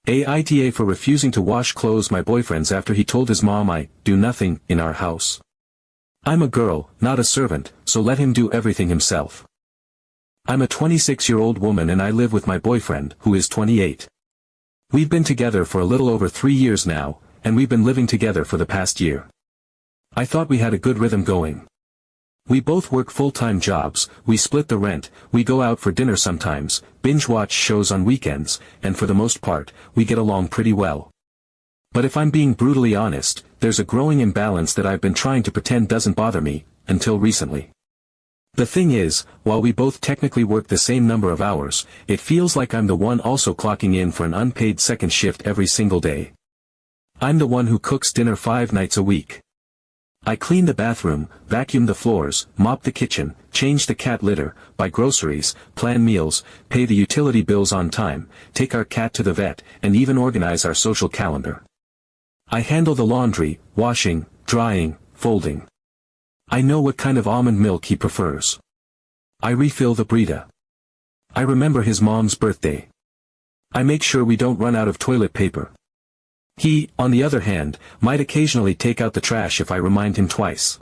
AITA for refusing to wash clothes my boyfriend's after he told his mom I do nothing in our house. I'm a girl, not a servant, so let him do everything himself. I'm a 26-year-old woman and I live with my boyfriend, who is 28. We've been together for a little over 3 years now, and we've been living together for the past year. I thought we had a good rhythm going. We both work full-time jobs, we split the rent, we go out for dinner sometimes, binge-watch shows on weekends, and for the most part, we get along pretty well. But if I'm being brutally honest, there's a growing imbalance that I've been trying to pretend doesn't bother me, until recently. The thing is, while we both technically work the same number of hours, it feels like I'm the one also clocking in for an unpaid second shift every single day. I'm the one who cooks dinner 5 nights a week. I clean the bathroom, vacuum the floors, mop the kitchen, change the cat litter, buy groceries, plan meals, pay the utility bills on time, take our cat to the vet, and even organize our social calendar. I handle the laundry, washing, drying, folding. I know what kind of almond milk he prefers. I refill the Brita. I remember his mom's birthday. I make sure we don't run out of toilet paper. He, on the other hand, might occasionally take out the trash if I remind him twice.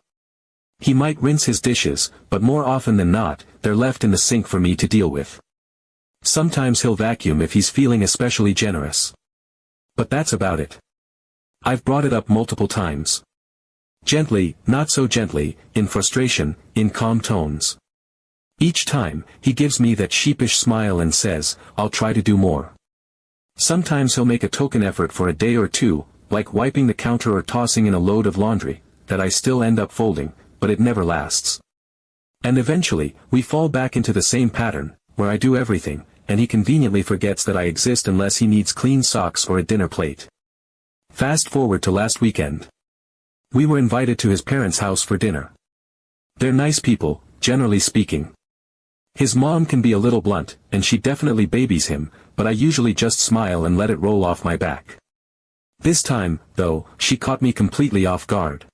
He might rinse his dishes, but more often than not, they're left in the sink for me to deal with. Sometimes he'll vacuum if he's feeling especially generous. But that's about it. I've brought it up multiple times. Gently, not so gently, in frustration, in calm tones. Each time, he gives me that sheepish smile and says, I'll try to do more. Sometimes he'll make a token effort for a day or two, like wiping the counter or tossing in a load of laundry, that I still end up folding, but it never lasts. And eventually, we fall back into the same pattern, where I do everything, and he conveniently forgets that I exist unless he needs clean socks or a dinner plate. Fast forward to last weekend. We were invited to his parents' house for dinner. They're nice people, generally speaking. His mom can be a little blunt, and she definitely babies him, but I usually just smile and let it roll off my back. This time, though, she caught me completely off guard.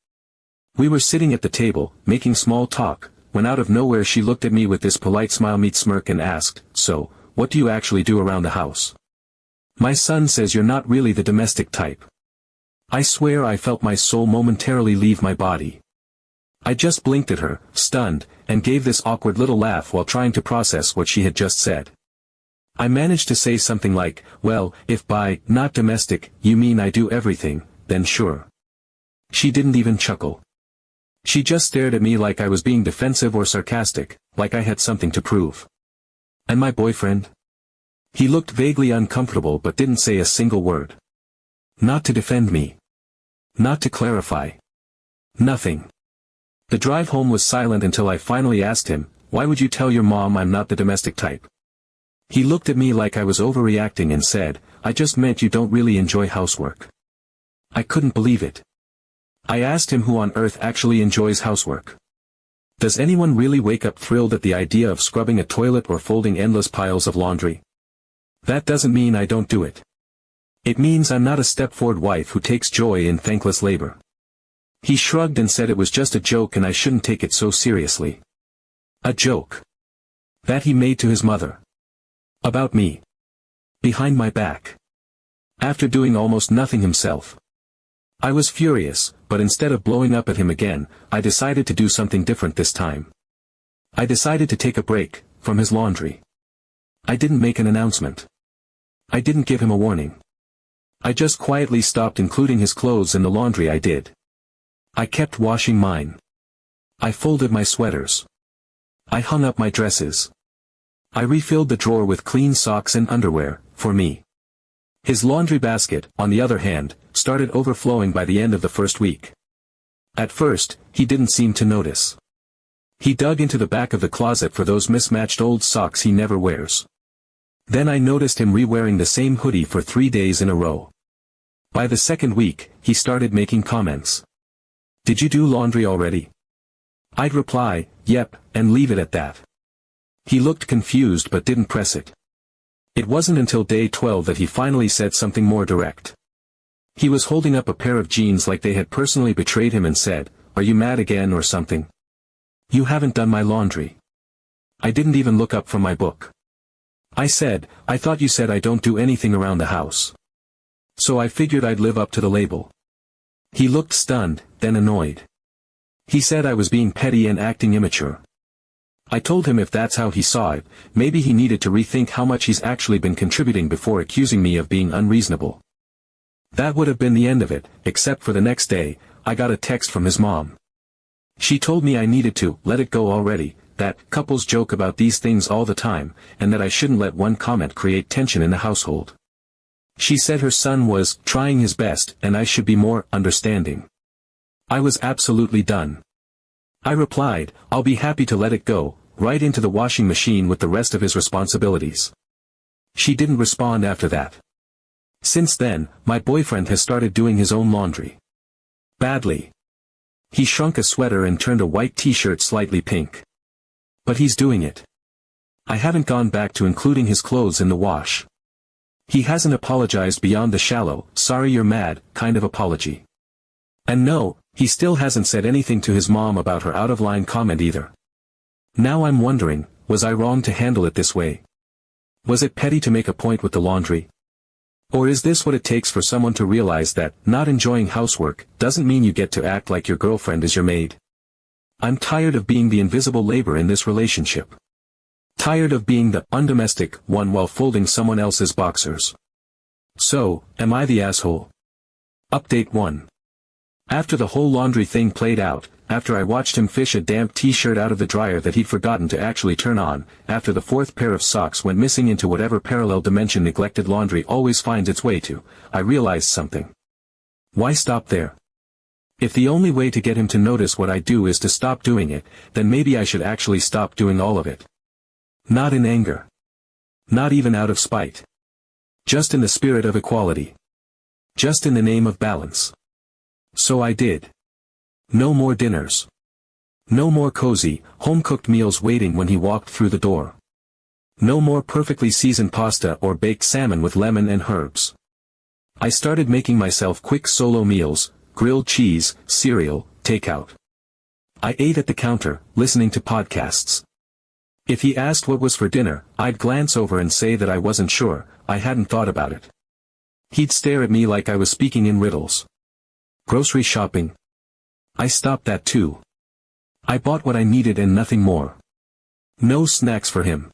We were sitting at the table, making small talk, when out of nowhere she looked at me with this polite smile meet smirk and asked, So, what do you actually do around the house? My son says you're not really the domestic type. I swear I felt my soul momentarily leave my body. I just blinked at her, stunned, and gave this awkward little laugh while trying to process what she had just said. I managed to say something like, well, if by, not domestic, you mean I do everything, then sure. She didn't even chuckle. She just stared at me like I was being defensive or sarcastic, like I had something to prove. And my boyfriend? He looked vaguely uncomfortable but didn't say a single word. Not to defend me. Not to clarify. Nothing. The drive home was silent until I finally asked him, why would you tell your mom I'm not the domestic type? He looked at me like I was overreacting and said, I just meant you don't really enjoy housework. I couldn't believe it. I asked him who on earth actually enjoys housework. Does anyone really wake up thrilled at the idea of scrubbing a toilet or folding endless piles of laundry? That doesn't mean I don't do it. It means I'm not a step-forward wife who takes joy in thankless labor. He shrugged and said it was just a joke and I shouldn't take it so seriously. A joke. That he made to his mother. About me. Behind my back. After doing almost nothing himself. I was furious, but instead of blowing up at him again, I decided to do something different this time. I decided to take a break from his laundry. I didn't make an announcement. I didn't give him a warning. I just quietly stopped including his clothes in the laundry I did. I kept washing mine. I folded my sweaters. I hung up my dresses. I refilled the drawer with clean socks and underwear, for me. His laundry basket, on the other hand, started overflowing by the end of the first week. At first, he didn't seem to notice. He dug into the back of the closet for those mismatched old socks he never wears. Then I noticed him re-wearing the same hoodie for 3 days in a row. By the second week, he started making comments. Did you do laundry already? I'd reply, yep, and leave it at that. He looked confused but didn't press it. It wasn't until day 12 that he finally said something more direct. He was holding up a pair of jeans like they had personally betrayed him and said, Are you mad again or something? You haven't done my laundry. I didn't even look up from my book. I said, I thought you said I don't do anything around the house. So I figured I'd live up to the label. He looked stunned, then annoyed. He said I was being petty and acting immature. I told him if that's how he saw it, maybe he needed to rethink how much he's actually been contributing before accusing me of being unreasonable. That would have been the end of it, except for the next day, I got a text from his mom. She told me I needed to let it go already, that couples joke about these things all the time, and that I shouldn't let one comment create tension in the household. She said her son was trying his best and I should be more understanding. I was absolutely done. I replied, I'll be happy to let it go, right into the washing machine with the rest of his responsibilities. She didn't respond after that. Since then, my boyfriend has started doing his own laundry. Badly. He shrunk a sweater and turned a white t-shirt slightly pink. But he's doing it. I haven't gone back to including his clothes in the wash. He hasn't apologized beyond the shallow, sorry you're mad, kind of apology. And no, he still hasn't said anything to his mom about her out-of-line comment either. Now I'm wondering, was I wrong to handle it this way? Was it petty to make a point with the laundry? Or is this what it takes for someone to realize that not enjoying housework doesn't mean you get to act like your girlfriend is your maid? I'm tired of being the invisible labor in this relationship. Tired of being the undomestic one while folding someone else's boxers. So, am I the asshole? Update 1. After the whole laundry thing played out, after I watched him fish a damp t-shirt out of the dryer that he'd forgotten to actually turn on, after the fourth pair of socks went missing into whatever parallel dimension neglected laundry always finds its way to, I realized something. Why stop there? If the only way to get him to notice what I do is to stop doing it, then maybe I should actually stop doing all of it. Not in anger. Not even out of spite. Just in the spirit of equality. Just in the name of balance. So I did. No more dinners. No more cozy, home-cooked meals waiting when he walked through the door. No more perfectly seasoned pasta or baked salmon with lemon and herbs. I started making myself quick solo meals, grilled cheese, cereal, takeout. I ate at the counter, listening to podcasts. If he asked what was for dinner, I'd glance over and say that I wasn't sure, I hadn't thought about it. He'd stare at me like I was speaking in riddles. Grocery shopping. I stopped that too. I bought what I needed and nothing more. No snacks for him.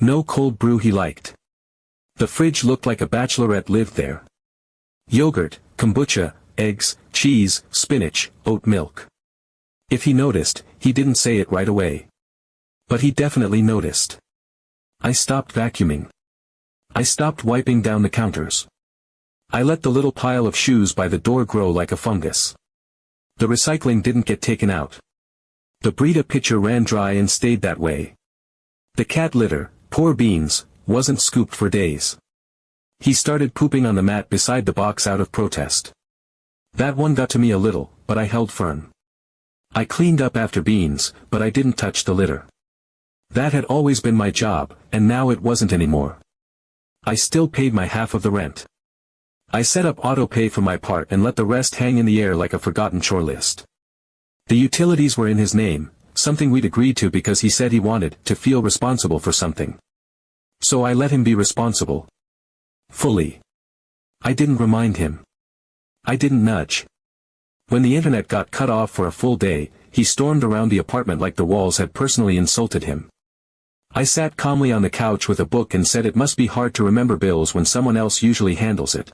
No cold brew he liked. The fridge looked like a bachelorette lived there. Yogurt, kombucha, eggs, cheese, spinach, oat milk. If he noticed, he didn't say it right away. But he definitely noticed. I stopped vacuuming. I stopped wiping down the counters. I let the little pile of shoes by the door grow like a fungus. The recycling didn't get taken out. The Brita pitcher ran dry and stayed that way. The cat litter, poor beans, wasn't scooped for days. He started pooping on the mat beside the box out of protest. That one got to me a little, but I held firm. I cleaned up after beans, but I didn't touch the litter. That had always been my job, and now it wasn't anymore. I still paid my half of the rent. I set up auto-pay for my part and let the rest hang in the air like a forgotten chore list. The utilities were in his name, something we'd agreed to because he said he wanted to feel responsible for something. So I let him be responsible. Fully. I didn't remind him. I didn't nudge. When the internet got cut off for a full day, he stormed around the apartment like the walls had personally insulted him. I sat calmly on the couch with a book and said it must be hard to remember bills when someone else usually handles it.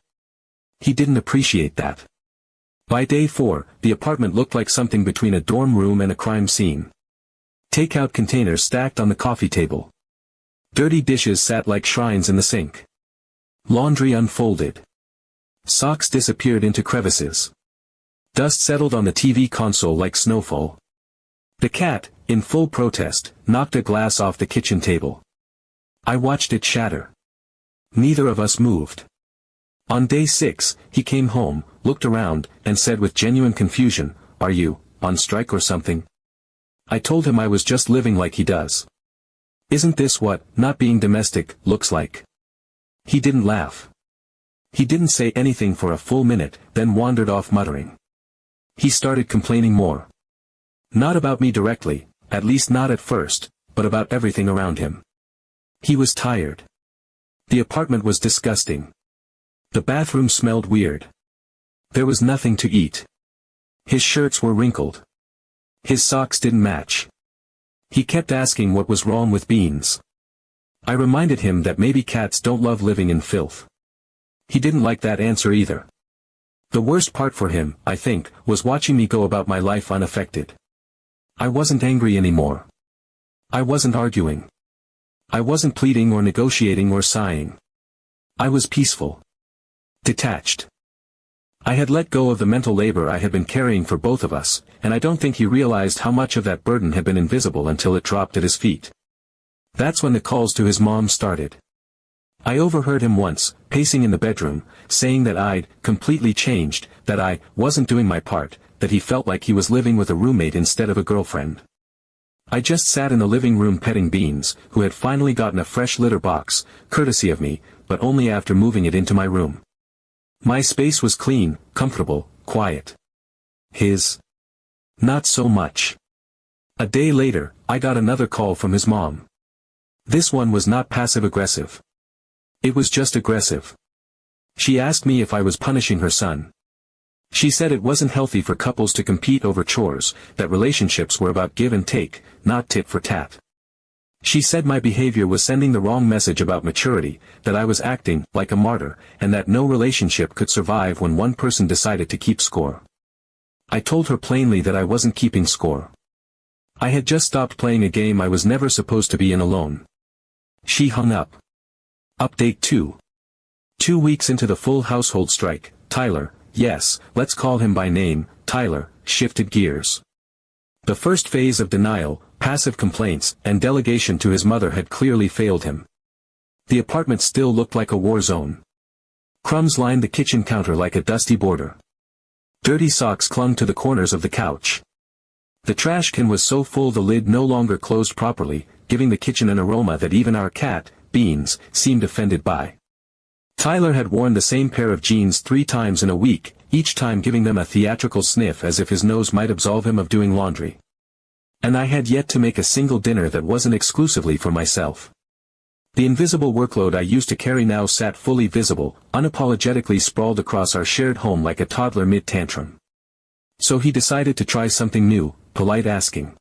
He didn't appreciate that. By day 4, the apartment looked like something between a dorm room and a crime scene. Takeout containers stacked on the coffee table. Dirty dishes sat like shrines in the sink. Laundry unfolded. Socks disappeared into crevices. Dust settled on the TV console like snowfall. The cat, in full protest, knocked a glass off the kitchen table. I watched it shatter. Neither of us moved. On day 6, he came home, looked around, and said with genuine confusion, "Are you on strike or something?" I told him I was just living like he does. Isn't this what not being domestic looks like? He didn't laugh. He didn't say anything for a full minute, then wandered off muttering. He started complaining more. Not about me directly, at least not at first, but about everything around him. He was tired. The apartment was disgusting. The bathroom smelled weird. There was nothing to eat. His shirts were wrinkled. His socks didn't match. He kept asking what was wrong with Beans. I reminded him that maybe cats don't love living in filth. He didn't like that answer either. The worst part for him, I think, was watching me go about my life unaffected. I wasn't angry anymore. I wasn't arguing. I wasn't pleading or negotiating or sighing. I was peaceful. Detached. I had let go of the mental labor I had been carrying for both of us, and I don't think he realized how much of that burden had been invisible until it dropped at his feet. That's when the calls to his mom started. I overheard him once, pacing in the bedroom, saying that I'd completely changed, that I wasn't doing my part, that he felt like he was living with a roommate instead of a girlfriend. I just sat in the living room petting Beans, who had finally gotten a fresh litter box, courtesy of me, but only after moving it into my room. My space was clean, comfortable, quiet. His. Not so much. A day later, I got another call from his mom. This one was not passive-aggressive. It was just aggressive. She asked me if I was punishing her son. She said it wasn't healthy for couples to compete over chores, that relationships were about give and take, not tit for tat. She said my behavior was sending the wrong message about maturity, that I was acting like a martyr, and that no relationship could survive when one person decided to keep score. I told her plainly that I wasn't keeping score. I had just stopped playing a game I was never supposed to be in alone. She hung up. Update 2. 2 weeks into the full household strike, Tyler, yes, let's call him by name, Tyler, shifted gears. The first phase of denial, passive complaints, and delegation to his mother had clearly failed him. The apartment still looked like a war zone. Crumbs lined the kitchen counter like a dusty border. Dirty socks clung to the corners of the couch. The trash can was so full the lid no longer closed properly, giving the kitchen an aroma that even our cat, Beans, seemed offended by. Tyler had worn the same pair of jeans 3 times in a week, each time giving them a theatrical sniff as if his nose might absolve him of doing laundry. And I had yet to make a single dinner that wasn't exclusively for myself. The invisible workload I used to carry now sat fully visible, unapologetically sprawled across our shared home like a toddler mid-tantrum. So he decided to try something new, polite asking.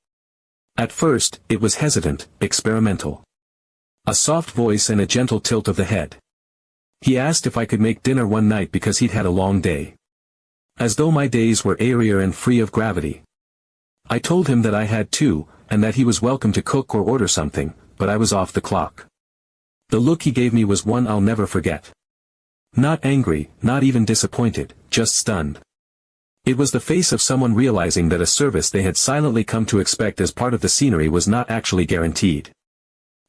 At first, it was hesitant, experimental. A soft voice and a gentle tilt of the head. He asked if I could make dinner one night because he'd had a long day. As though my days were airier and free of gravity. I told him that I had too, and that he was welcome to cook or order something, but I was off the clock. The look he gave me was one I'll never forget. Not angry, not even disappointed, just stunned. It was the face of someone realizing that a service they had silently come to expect as part of the scenery was not actually guaranteed.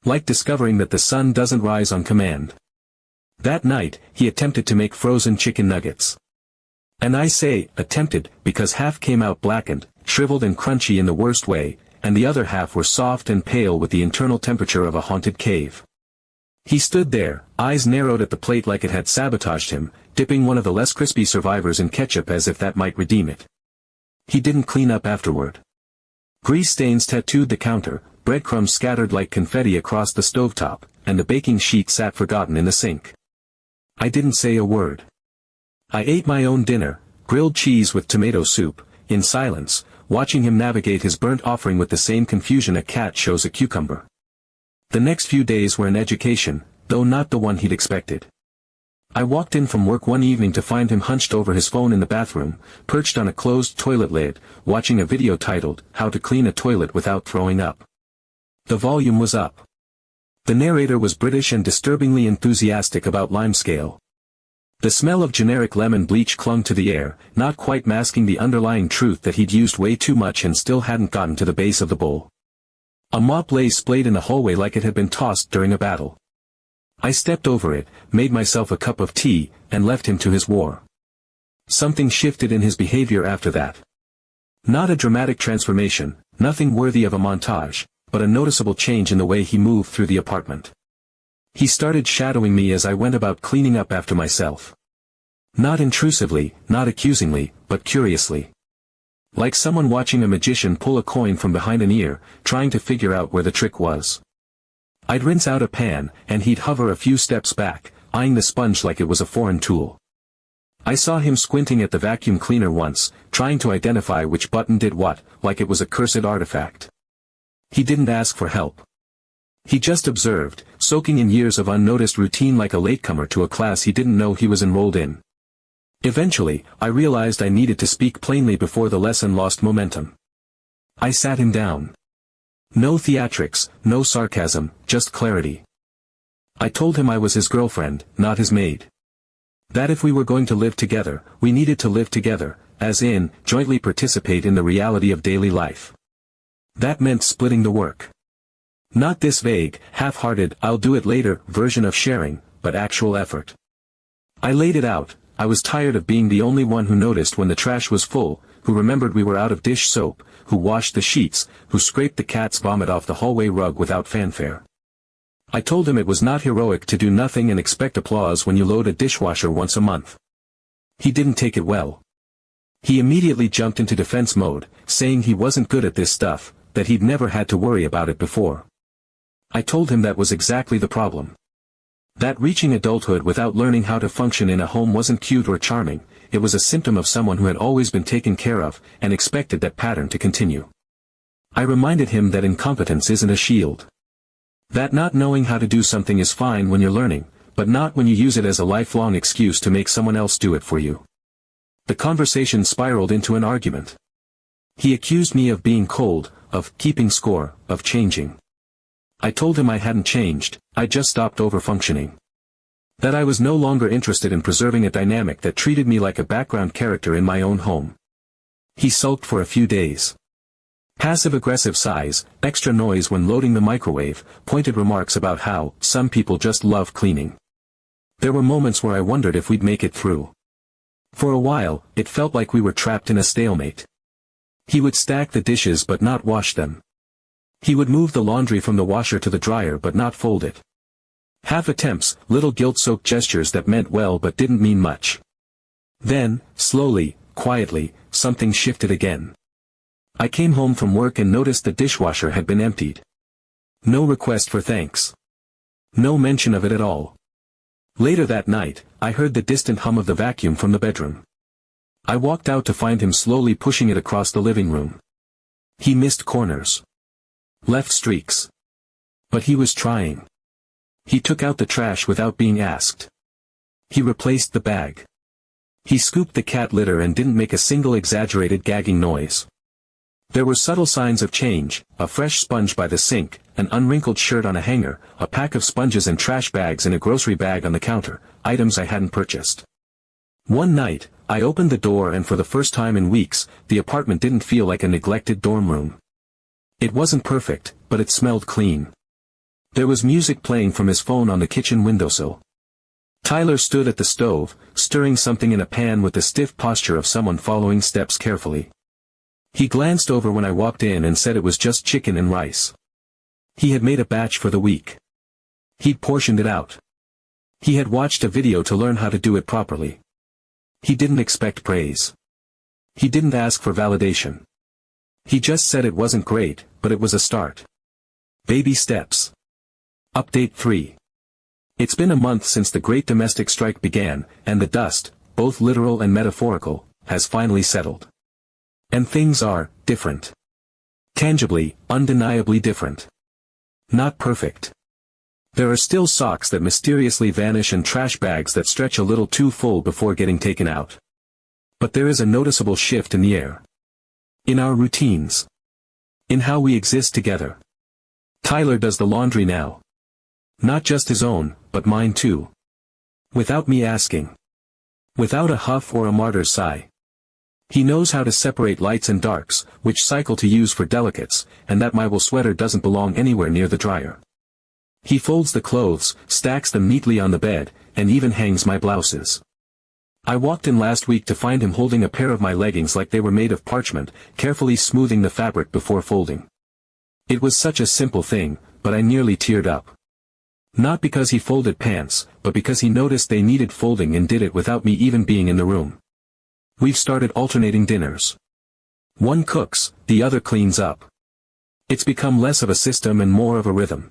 Like discovering that the sun doesn't rise on command. That night, he attempted to make frozen chicken nuggets. And I say, attempted, because half came out blackened, shriveled and crunchy in the worst way, and the other half were soft and pale with the internal temperature of a haunted cave. He stood there, eyes narrowed at the plate like it had sabotaged him, dipping one of the less crispy survivors in ketchup as if that might redeem it. He didn't clean up afterward. Grease stains tattooed the counter, breadcrumbs scattered like confetti across the stovetop, and the baking sheet sat forgotten in the sink. I didn't say a word. I ate my own dinner, grilled cheese with tomato soup, in silence, watching him navigate his burnt offering with the same confusion a cat shows a cucumber. The next few days were an education, though not the one he'd expected. I walked in from work one evening to find him hunched over his phone in the bathroom, perched on a closed toilet lid, watching a video titled, How to Clean a Toilet Without Throwing Up. The volume was up. The narrator was British and disturbingly enthusiastic about limescale. The smell of generic lemon bleach clung to the air, not quite masking the underlying truth that he'd used way too much and still hadn't gotten to the base of the bowl. A mop lay splayed in the hallway like it had been tossed during a battle. I stepped over it, made myself a cup of tea, and left him to his war. Something shifted in his behavior after that. Not a dramatic transformation, nothing worthy of a montage, but a noticeable change in the way he moved through the apartment. He started shadowing me as I went about cleaning up after myself. Not intrusively, not accusingly, but curiously. Like someone watching a magician pull a coin from behind an ear, trying to figure out where the trick was. I'd rinse out a pan, and he'd hover a few steps back, eyeing the sponge like it was a foreign tool. I saw him squinting at the vacuum cleaner once, trying to identify which button did what, like it was a cursed artifact. He didn't ask for help. He just observed, soaking in years of unnoticed routine like a latecomer to a class he didn't know he was enrolled in. Eventually, I realized I needed to speak plainly before the lesson lost momentum. I sat him down. No theatrics, no sarcasm, just clarity. I told him I was his girlfriend, not his maid. That if we were going to live together, we needed to live together, as in, jointly participate in the reality of daily life. That meant splitting the work. Not this vague, half-hearted, I'll do it later version of sharing, but actual effort. I laid it out. I was tired of being the only one who noticed when the trash was full, who remembered we were out of dish soap, who washed the sheets, who scraped the cat's vomit off the hallway rug without fanfare. I told him it was not heroic to do nothing and expect applause when you load a dishwasher once a month. He didn't take it well. He immediately jumped into defense mode, saying he wasn't good at this stuff, that he'd never had to worry about it before. I told him that was exactly the problem. That reaching adulthood without learning how to function in a home wasn't cute or charming, it was a symptom of someone who had always been taken care of, and expected that pattern to continue. I reminded him that incompetence isn't a shield. That not knowing how to do something is fine when you're learning, but not when you use it as a lifelong excuse to make someone else do it for you. The conversation spiraled into an argument. He accused me of being cold, of keeping score, of changing. I told him I hadn't changed, I just stopped over-functioning. That I was no longer interested in preserving a dynamic that treated me like a background character in my own home. He sulked for a few days. Passive-aggressive sighs, extra noise when loading the microwave, pointed remarks about how some people just love cleaning. There were moments where I wondered if we'd make it through. For a while, it felt like we were trapped in a stalemate. He would stack the dishes but not wash them. He would move the laundry from the washer to the dryer but not fold it. Half attempts, little guilt-soaked gestures that meant well but didn't mean much. Then, slowly, quietly, something shifted again. I came home from work and noticed the dishwasher had been emptied. No request for thanks. No mention of it at all. Later that night, I heard the distant hum of the vacuum from the bedroom. I walked out to find him slowly pushing it across the living room. He missed corners. Left streaks. But he was trying. He took out the trash without being asked. He replaced the bag. He scooped the cat litter and didn't make a single exaggerated gagging noise. There were subtle signs of change, a fresh sponge by the sink, an unwrinkled shirt on a hanger, a pack of sponges and trash bags in a grocery bag on the counter, items I hadn't purchased. One night, I opened the door and for the first time in weeks, the apartment didn't feel like a neglected dorm room. It wasn't perfect, but it smelled clean. There was music playing from his phone on the kitchen windowsill. Tyler stood at the stove, stirring something in a pan with the stiff posture of someone following steps carefully. He glanced over when I walked in and said it was just chicken and rice. He had made a batch for the week. He'd portioned it out. He had watched a video to learn how to do it properly. He didn't expect praise. He didn't ask for validation. He just said it wasn't great, but it was a start. Baby steps. Update 3. It's been a month since the great domestic strike began, and the dust, both literal and metaphorical, has finally settled. And things are different. Tangibly, undeniably different. Not perfect. There are still socks that mysteriously vanish and trash bags that stretch a little too full before getting taken out. But there is a noticeable shift in the air. In our routines. In how we exist together. Tyler does the laundry now. Not just his own, but mine too. Without me asking. Without a huff or a martyr's sigh. He knows how to separate lights and darks, which cycle to use for delicates, and that my wool sweater doesn't belong anywhere near the dryer. He folds the clothes, stacks them neatly on the bed, and even hangs my blouses. I walked in last week to find him holding a pair of my leggings like they were made of parchment, carefully smoothing the fabric before folding. It was such a simple thing, but I nearly teared up. Not because he folded pants, but because he noticed they needed folding and did it without me even being in the room. We've started alternating dinners. One cooks, the other cleans up. It's become less of a system and more of a rhythm.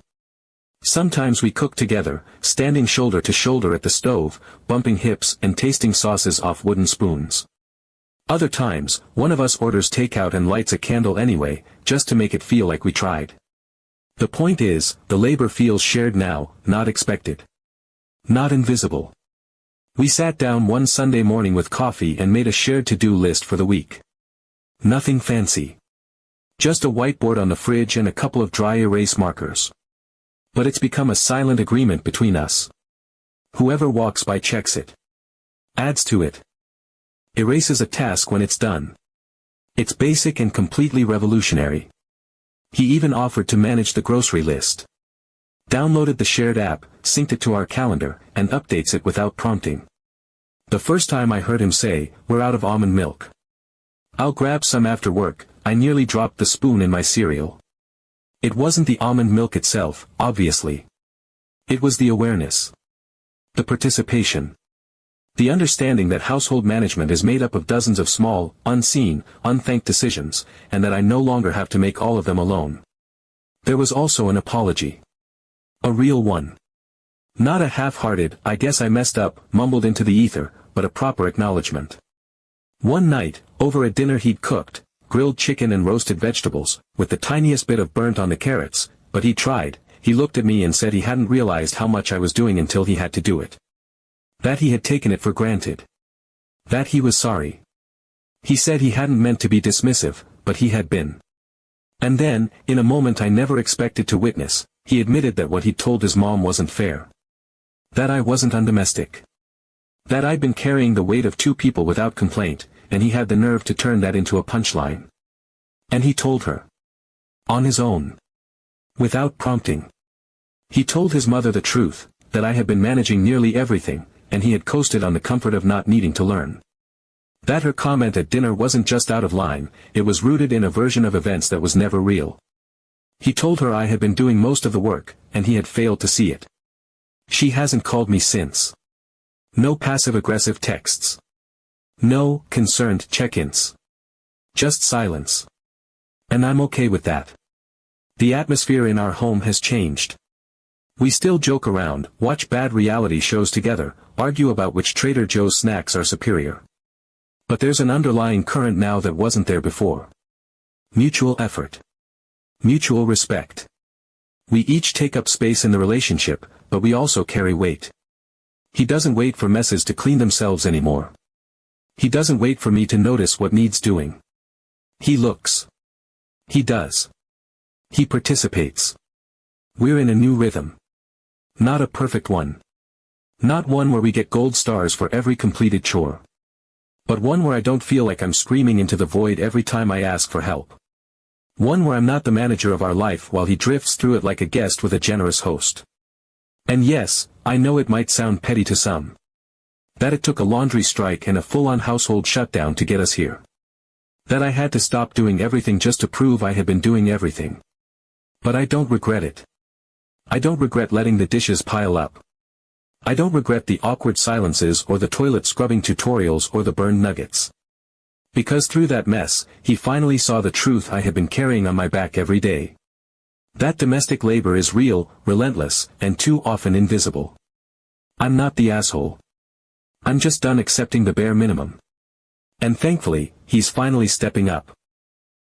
Sometimes we cook together, standing shoulder to shoulder at the stove, bumping hips and tasting sauces off wooden spoons. Other times, one of us orders takeout and lights a candle anyway, just to make it feel like we tried. The point is, the labor feels shared now, not expected. Not invisible. We sat down one Sunday morning with coffee and made a shared to-do list for the week. Nothing fancy. Just a whiteboard on the fridge and a couple of dry erase markers. But it's become a silent agreement between us. Whoever walks by checks it. Adds to it. Erases a task when it's done. It's basic and completely revolutionary. He even offered to manage the grocery list. Downloaded the shared app, synced it to our calendar, and updates it without prompting. The first time I heard him say, "We're out of almond milk. I'll grab some after work," I nearly dropped the spoon in my cereal. It wasn't the almond milk itself, obviously. It was the awareness. The participation. The understanding that household management is made up of dozens of small, unseen, unthanked decisions, and that I no longer have to make all of them alone. There was also an apology. A real one. Not a half-hearted, "I guess I messed up," mumbled into the ether, but a proper acknowledgement. One night, over a dinner he'd cooked, grilled chicken and roasted vegetables, with the tiniest bit of burnt on the carrots, but he tried. He looked at me and said he hadn't realized how much I was doing until he had to do it. That he had taken it for granted. That he was sorry. He said he hadn't meant to be dismissive, but he had been. And then, in a moment I never expected to witness, he admitted that what he'd told his mom wasn't fair. That I wasn't undomestic. That I'd been carrying the weight of two people without complaint, and he had the nerve to turn that into a punchline. And he told her. On his own. Without prompting. He told his mother the truth, that I had been managing nearly everything, and he had coasted on the comfort of not needing to learn. That her comment at dinner wasn't just out of line, it was rooted in a version of events that was never real. He told her I had been doing most of the work, and he had failed to see it. She hasn't called me since. No passive-aggressive texts. No concerned check-ins. Just silence. And I'm okay with that. The atmosphere in our home has changed. We still joke around, watch bad reality shows together, argue about which Trader Joe's snacks are superior. But there's an underlying current now that wasn't there before. Mutual effort. Mutual respect. We each take up space in the relationship, but we also carry weight. He doesn't wait for messes to clean themselves anymore. He doesn't wait for me to notice what needs doing. He looks. He does. He participates. We're in a new rhythm. Not a perfect one. Not one where we get gold stars for every completed chore. But one where I don't feel like I'm screaming into the void every time I ask for help. One where I'm not the manager of our life while he drifts through it like a guest with a generous host. And yes, I know it might sound petty to some. That it took a laundry strike and a full-on household shutdown to get us here. That I had to stop doing everything just to prove I had been doing everything. But I don't regret it. I don't regret letting the dishes pile up. I don't regret the awkward silences or the toilet scrubbing tutorials or the burned nuggets. Because through that mess, he finally saw the truth I had been carrying on my back every day. That domestic labor is real, relentless, and too often invisible. I'm not the asshole. I'm just done accepting the bare minimum. And thankfully, he's finally stepping up.